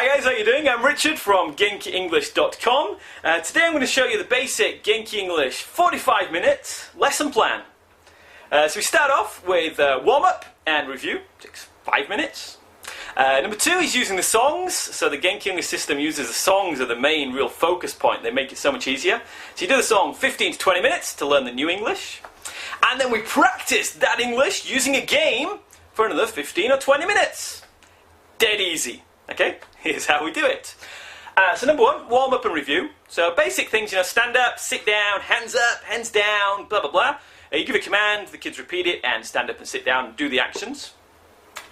Hi guys, how you doing? I'm Richard from GenkiEnglish.com. Today I'm going to show you the basic Genki English 45 minute lesson plan. So we start off with warm-up and review, takes 5 minutes. Number 2 is using the songs. So the Genki English system uses the songs as the main real focus point. They make it so much easier. So you do the song 15 to 20 minutes to learn the new English. And then we practice that English using a game for another 15 or 20 minutes. Dead easy. Okay, here's how we do it. So number 1, warm up and review. So basic things, stand up, sit down, hands up, hands down, blah blah blah. You give a command, the kids repeat it, and stand up and sit down and do the actions.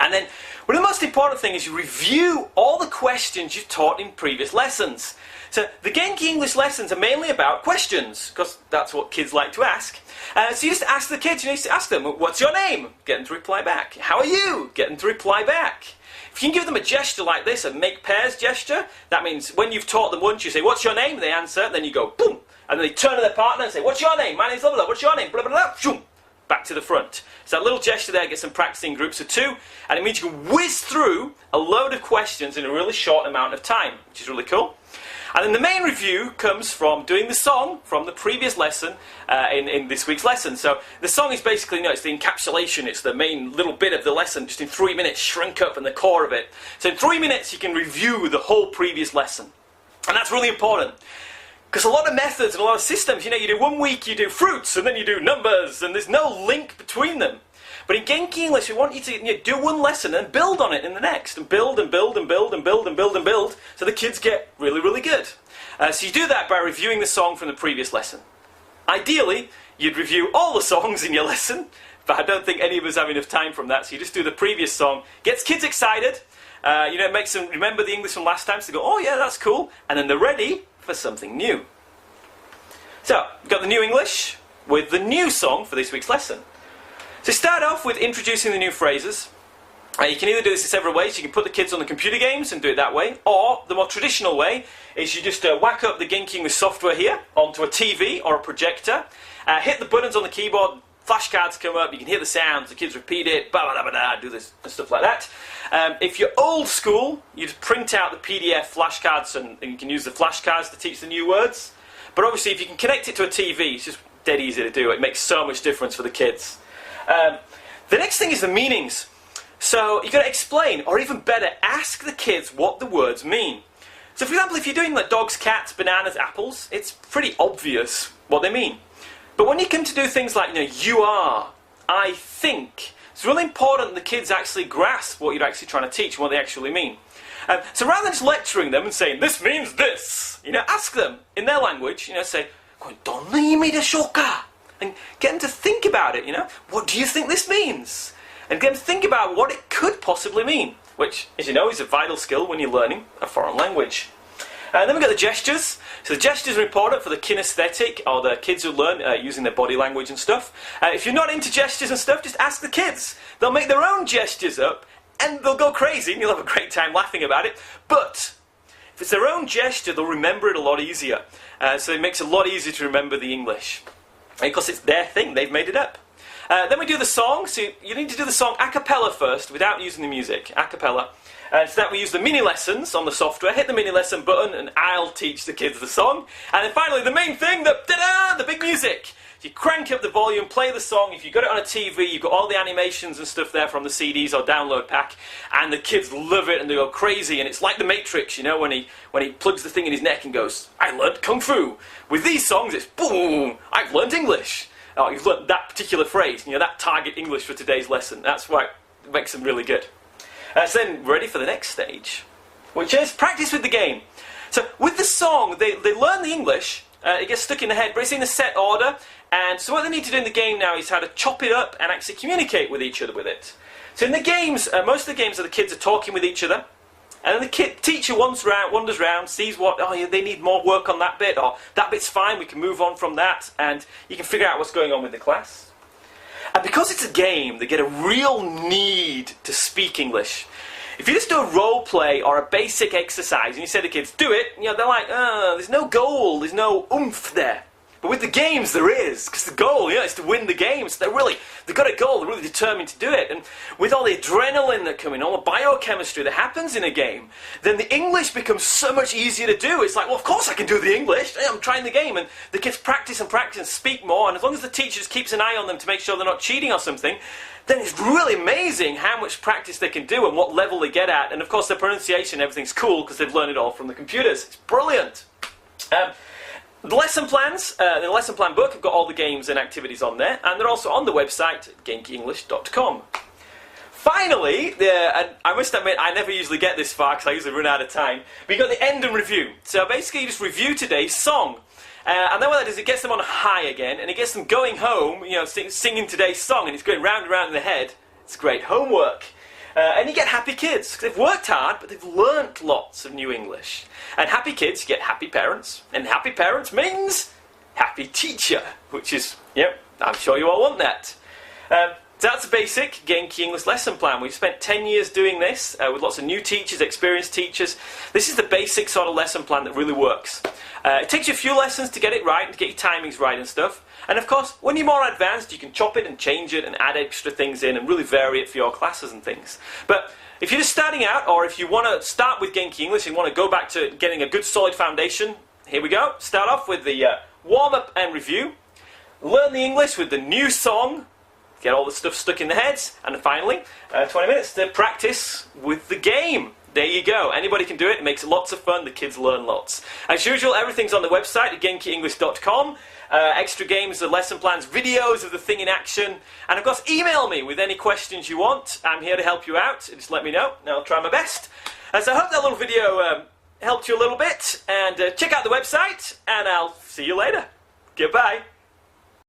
And then one of the most important things is you review all the questions you've taught in previous lessons. So the Genki English lessons are mainly about questions, because that's what kids like to ask. So you just ask the kids, you need to ask them, what's your name? Get them to reply back. How are you? Get them to reply back. If you can give them a gesture like this, a make pairs gesture, that means when you've taught them once, you say, what's your name? They answer, then you go, boom, and then they turn to their partner and say, what's your name? My name's blah, blah, blah. What's your name? Blah, blah, blah, boom, back to the front. So that little gesture there gets them practicing in groups of 2, and it means you can whiz through a load of questions in a really short amount of time, which is really cool. And then the main review comes from doing the song from the previous lesson in this week's lesson. So the song is basically, it's the encapsulation, it's the main little bit of the lesson, just in 3 minutes, shrunk up in the core of it. So in 3 minutes you can review the whole previous lesson. And that's really important. Because a lot of methods and a lot of systems, you do 1 week you do fruits, and then you do numbers, and there's no link between them. But in Genki English, we want you to do one lesson and build on it in the next, and build and build and build and build and build and build, so the kids get really, really good. So you do that by reviewing the song from the previous lesson. Ideally, you'd review all the songs in your lesson, but I don't think any of us have enough time from that, so you just do the previous song. Gets kids excited, it makes them remember the English from last time, so they go, oh yeah, that's cool, and then they're ready for something new. So, we've got the new English with the new song for this week's lesson. So start off with introducing the new phrases. You can either do this in several ways. You can put the kids on the computer games and do it that way, or the more traditional way is you just whack up the Genki English software here onto a TV or a projector, hit the buttons on the keyboard, flashcards come up, you can hear the sounds, the kids repeat it, blah, blah, blah, blah, do this and stuff like that. If you're old school, you'd print out the PDF flashcards and you can use the flashcards to teach the new words. But obviously if you can connect it to a TV, it's just dead easy to do. It makes so much difference for the kids. The next thing is the meanings. So you've got to explain, or even better, ask the kids what the words mean. So for example, if you're doing like dogs, cats, bananas, apples, it's pretty obvious what they mean. But when you come to do things like, you are, I think, it's really important that the kids actually grasp what you're actually trying to teach and what they actually mean. So rather than just lecturing them and saying, this means this, ask them in their language, say, これどんな意味でしょうか? And get them to think about it, What do you think this means? And get them to think about what it could possibly mean, which, as you know, is a vital skill when you're learning a foreign language. And then we've got the gestures. So the gestures are important for the kinesthetic, or the kids who learn using their body language and stuff. If you're not into gestures and stuff, just ask the kids. They'll make their own gestures up, and they'll go crazy, and you'll have a great time laughing about it. But if it's their own gesture, they'll remember it a lot easier. So it makes it a lot easier to remember the English. Because it's their thing, they've made it up. Then we do the song, so you need to do the song a cappella first, without using the music, a cappella. So that we use the mini lessons on the software, hit the mini lesson button, and I'll teach the kids the song. And then finally, the main thing, the big music. You crank up the volume, play the song. If you've got it on a TV, you've got all the animations and stuff there from the CDs or download pack, and the kids love it and they go crazy. And it's like the Matrix, when he plugs the thing in his neck and goes, I learned Kung Fu. With these songs, it's boom, I've learned English. Oh, you've learned that particular phrase, that target English for today's lesson. That's why it makes them really good. So then, ready for the next stage, which is practice with the game. So with the song, they learn the English. It gets stuck in the head, but it's in a set order. And so what they need to do in the game now is how to chop it up and actually communicate with each other with it. So in the games, most of the games are the kids are talking with each other. And then the teacher wanders round, sees what, they need more work on that bit, or that bit's fine, we can move on from that, and you can figure out what's going on with the class. And because it's a game, they get a real need to speak English. If you just do a role play or a basic exercise, and you say to the kids, do it, they're like, there's no goal, there's no oomph there. But with the games, there is, because the goal, is to win the games. They've got a goal, they're really determined to do it. And with all the adrenaline that comes in, all the biochemistry that happens in a game, then the English becomes so much easier to do. It's like, well, of course I can do the English. Hey, I'm trying the game. And the kids practice and practice and speak more. And as long as the teacher just keeps an eye on them to make sure they're not cheating or something, then it's really amazing how much practice they can do and what level they get at. And of course, their pronunciation, everything's cool because they've learned it all from the computers. It's brilliant. The lesson plans, the lesson plan book, have got all the games and activities on there, and they're also on the website, GenkiEnglish.com. Finally, and I must admit, I never usually get this far because I usually run out of time, but you've got the end and review. So basically, you just review today's song. And then what that is, it gets them on high again, and it gets them going home, singing today's song, and it's going round and round in the head. It's great homework. And you get happy kids, because they've worked hard, but they've learnt lots of new English. And happy kids, you get happy parents, and happy parents means happy teacher, which is, I'm sure you all want that. So that's a basic Genki English lesson plan. We've spent 10 years doing this with lots of new teachers, experienced teachers. This is the basic sort of lesson plan that really works. It takes you a few lessons to get it right and to get your timings right and stuff. And of course, when you're more advanced, you can chop it and change it and add extra things in and really vary it for your classes and things. But if you're just starting out, or if you want to start with Genki English and want to go back to getting a good solid foundation, here we go. Start off with the warm-up and review. Learn the English with the new song. Get all the stuff stuck in the heads. And finally, 20 minutes to practice with the game. There you go. Anybody can do it. It makes lots of fun. The kids learn lots. As usual, everything's on the website at GenkiEnglish.com. Extra games, the lesson plans, videos of the thing in action. And of course, email me with any questions you want. I'm here to help you out. Just let me know, and I'll try my best. So I hope that little video helped you a little bit. And check out the website, and I'll see you later. Goodbye.